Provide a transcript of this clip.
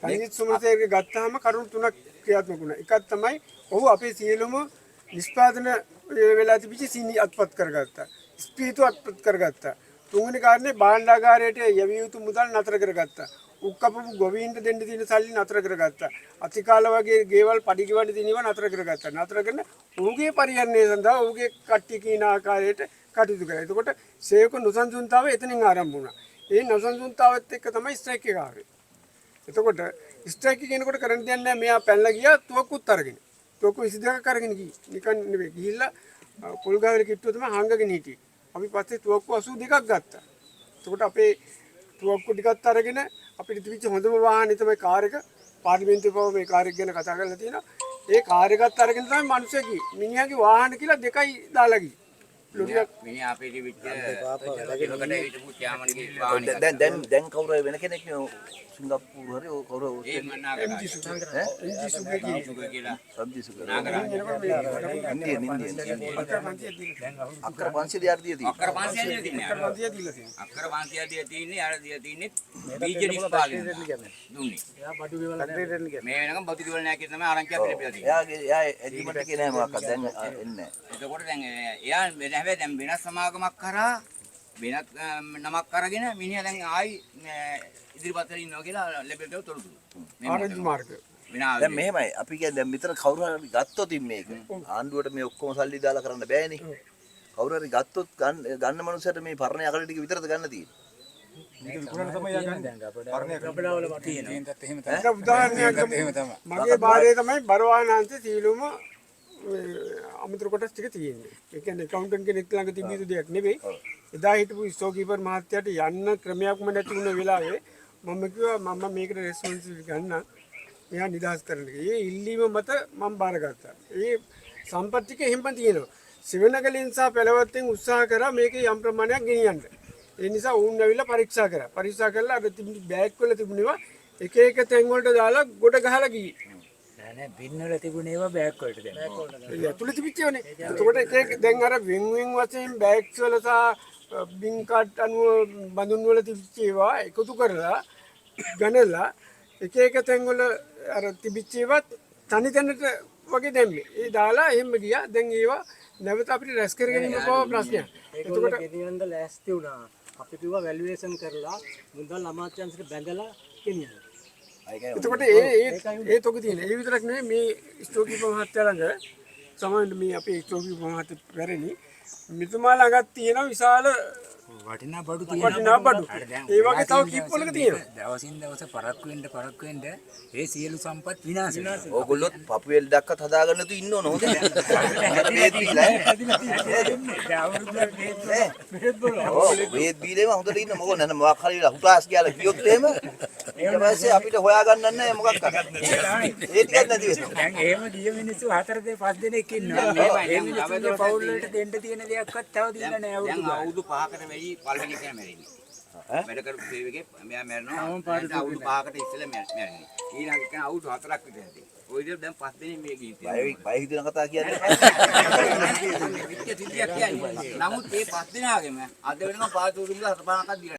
රංජිත් සුමනසේරගේ ගත්තාම කරුණු තුනක් ක්‍රියාත්මක වුණා. එකක් තමයි ඔහු අපේ සියලුම නිෂ්පාදන වෙලා තිබිච්ච සීනි අත්පත් කරගත්තා. ස්පීතු අත්පත් කරගත්තා. තුන්වෙනි කාරණේ භාණ්ඩාගාරයට යවිය යුතු මුදල් නතර කරගත්තා. උක්කපු ගොවීන්ට දෙන්න තියෙන සල්ලි නතර කරගත්තා. අතිකාල වගේ ගෙවල් පඩි ගෙවන්න තියෙන ඒවා නතර කරගත්තා. නතර කරන ඔහුගේ පරිහරණය සඳහා ඔහුගේ කට්ටිය කියන ආකාරයට කටයුතු කළා. එතකොට සේවක නොසන්සුන්තාවය එතනින් ආරම්භ වුණා. ඒ නොසන්සුන්තාවත් එක්ක තමයි ස්ට්‍රයික් එක ආවේ. එතකොට ස්ට්‍රයික් කියනකොට කරන්න දෙයක් නැහැ. මෙයා පැනලා ගියා තුවක්කුත් අරගෙන. තුවක්කු 22ක් අරගෙන නිකන් නෙවෙයි. ගිහිල්ලා පොල්ගාවල කිට්ටුව තමයි හංගගෙන හිටියේ. අපි පස්සේ තුවක්කු 82ක් ගත්තා. එතකොට අපේ තුවක්කු ටිකත් අරගෙන අපිට තිබිච්ච හොඳම වාහනේ තමයි කාර් එක. පාර්ලිමේන්තුවේ පව මේ කාර් එක ගැන කතා කරලා තියෙනවා. ඒ කාර් එකත් අරගෙන තමයි මිනිස්සු ගියේ. මිනිහාගේ වාහන කියලා දෙකයි දාලා ගියේ. මිනිහා අපේ දිවිච්ච ඒකට හිටපු ත්‍යාමනිගේ වාහනේ. දැන් කවුරු වෙන කෙනෙක් නේ සිංගප්පූරු හරි කවුරු ඒ මන්නාගා එම්ජි සුගර් කියලා සබ්ජි සුගර් නාගරා අක්කර 500 යාර දී තියෙනවා. අක්කර 500 දිලා තියෙන්නේ. අක්කර 500 දිලා තියෙන්නේ අර දිලා තියෙන්නේ බීජ නිෂ්පාදනය දුන්නේ. එයා බඩු ගෙවල නැහැ. මේ වෙනකම් බඩු ගෙවල නැහැ කියලා තමයි ආරංචි අපිට පිළිලා තියෙන්නේ. එයා එදිමට එකේ නෑ මොකක්ද දැන් එන්නේ. එතකොට දැන් එයා හැබැයි දැන් වෙනස් සමාගමක් කරා වෙනත් නමක් අරගෙන මිනිහා දැන් ආයි ඉදිරිපත් වෙලා ඉන්නවා කියලා ලැබෙට තොරතුරු. ආරංචි මාර්ග. දැන් මෙහෙමයි අපි කියන්නේ දැන් මෙතන කවුරු හරි ගත්තොත් මේක ආණ්ඩුවට මේ ඔක්කොම සල්ලි දාලා කරන්න බෑනේ. කවුරු හරි ගත්තොත් ගන්න මනුස්සයට මේ පරණ යකඩ ටික විතරද ගන්න තියෙන්නේ. මේක විකුණන තමයි යන්නේ. පරණ කපඩාවල තියෙනත් එහෙම තමයි. උදාහරණයක් මගේ භාර්යය තමයි බරවානාන්ත සීලුම අමතර කොටස් ටික තියෙන්නේ. ඒ කියන්නේ ඇකවුන්ටන්ට් කෙනෙක් ළඟ තිබිය දෙයක් නෙවෙයි. එදා හිටපු ස්ටෝර් කීපර් මහත්තයාට යන්න ක්‍රමයක්ම නැති වුණ වෙලාවේ මම කිව්වා මම මේකට රෙස්පොන්සිබිලිටි ගන්න. මෙයා නිදහස් කරන්න. ඒ ඉල්ලීම මත මම බාරගත්තා. ඒ සම්පත් ටික එහෙම තියෙනවා. සිවනගලින් සහ පෙළවත්තෙන් උත්සාහ කරා මේකේ යම් ප්‍රමාණයක් ගෙනියන්න. ඒ නිසා වුන් ඇවිල්ලා පරීක්ෂා කරා. පරීක්ෂා කරලා අර තිබුණු බෑග් වල තිබුණේවා එක එක තැන් වලට දාලා ගොඩ ගහලා ගියේ. නෑ බින් වල තිබුණේ ඒවා බෑග් වලට දැන්. ඒ ඇතුළේ තිබිච්චවනේ. එතකොට එක දැන් අර වෙන් වෙන් වශයෙන් බෑග්ස් වල සහ බින් කාඩ් අනුව බඳුන් වල තිබිච්ච ඒවා එකතු කරලා ගණනලා එක එක තැන් වල අර තිබිච්ච ඒවා තනි තැනට වගේ දැම්මේ. ඒ දාලා එහෙම ගියා. දැන් ඒවා නැවත අපිට රැස් කරගෙන ඉන්න බව ප්‍රශ්නයක්. එතකොට ගෙනියන්න ලෑස්ති වුණා. අපි කිව්වා වැලුවේෂන් කරලා මුදල් අමාත්‍යාංශයට බැඳලා ගෙනියන්න. එතකොට ඒ තොග තියෙන. ඒ විතරක් නෙවෙයි මේ ස්ටෝර් කීපර් මහත්තයා ළඟ සමහරවිට මේ අපේ ස්ටෝර් කීපර් මහත්තයා පැරණි මෙතුමා ළඟත් තියෙන විශාල වටිනා බඩු ඒ වගේ තව කීප් වලක තියෙනවා. දවසින් දවස පරක්කු වෙන්න ඒ සියලු සම්පත් විනාශ වෙනවා. ඕගොල්ලොත් පපුවෙල් දැක්කත් හදාගන්න තු ඉන්න ඕන හොඳ. මේ බීලේම හොඳට ඉන්න මොකෝ නෑ මොකක් හරි හුටාස් කියලා කිව්වොත් එහෙම ඊට පස්සේ අපිට හොයාගන්න නැහැ මොකක් කරන්නේ. ඒ ටිකක් නැති වෙනවා. දැන් එහෙම ගිය මිනිස්සු 4 දෙනෙක් ඉන්නවා. ඒ මිනිස්සුන්ගේ පවුල් වලට දෙන්න තියෙන දෙයක්වත් තව දීලා නැහැ දැන් අවුරුදු 5කට වැඩි පළවෙනි කෙනා මැරෙන්නේ. වැඩ කරපු සේවකේ මෙයා මැරෙනවා. අවුරුදු 5කට ඉස්සෙල්ලා මැරෙන්නේ. ඊළඟ කෙනා අවුරුදු 4ක් විතර ඇති. ওই විදිහට දැන් 5 දෙනෙක් මේ ගිහින් බය හිතන කතා කියන්නේ. නමුත් මේ 5 දෙනාගෙම අද වෙනකම් පාතුරු මුදල් 4-5ක් දීලා